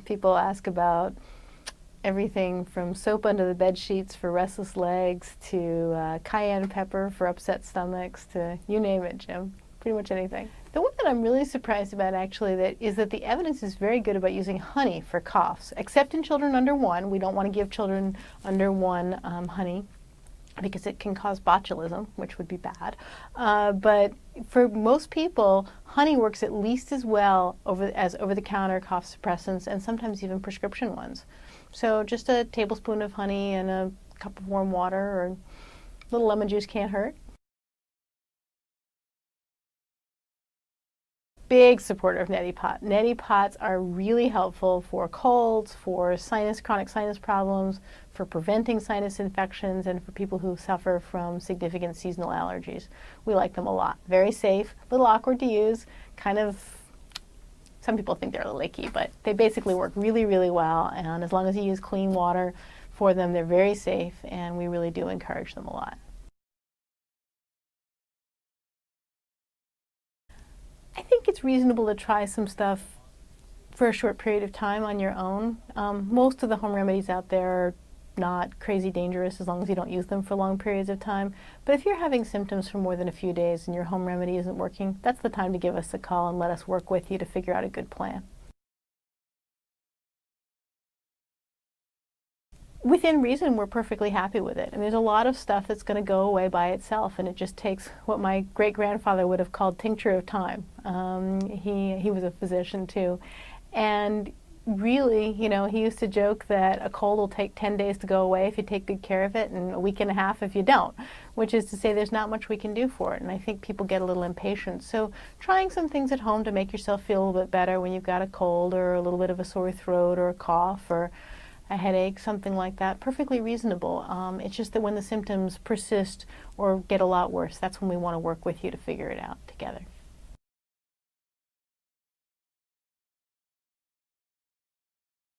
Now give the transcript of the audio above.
People ask about everything from soap under the bed sheets for restless legs to cayenne pepper for upset stomachs to you name it, Jim. Pretty much anything. The one that I'm really surprised about actually is that the evidence is very good about using honey for coughs, except in children under 1. We don't want to give children under 1 honey because it can cause botulism, which would be bad. But for most people, honey works at least as well as over-the-counter cough suppressants and sometimes even prescription ones. So just a tablespoon of honey and a cup of warm water or a little lemon juice can't hurt. Big supporter of Neti Pot. Neti Pots are really helpful for colds, for chronic sinus problems, for preventing sinus infections, and for people who suffer from significant seasonal allergies. We like them a lot. Very safe, a little awkward to use, kind of, some people think they're a little icky, but they basically work really, really well, and as long as you use clean water for them, they're very safe, and we really do encourage them a lot. I think it's reasonable to try some stuff for a short period of time on your own. Most of the home remedies out there are not crazy dangerous as long as you don't use them for long periods of time. But if you're having symptoms for more than a few days and your home remedy isn't working, that's the time to give us a call and let us work with you to figure out a good plan. Within reason, we're perfectly happy with it. And there's a lot of stuff that's going to go away by itself, and it just takes what my great-grandfather would have called tincture of time. He was a physician too. And really, you know, he used to joke that a cold will take 10 days to go away if you take good care of it, and a week and a half if you don't, which is to say there's not much we can do for it. And I think people get a little impatient. So trying some things at home to make yourself feel a little bit better when you've got a cold or a little bit of a sore throat or a cough or a headache, something like that, perfectly reasonable. It's just that when the symptoms persist or get a lot worse, that's when we want to work with you to figure it out together.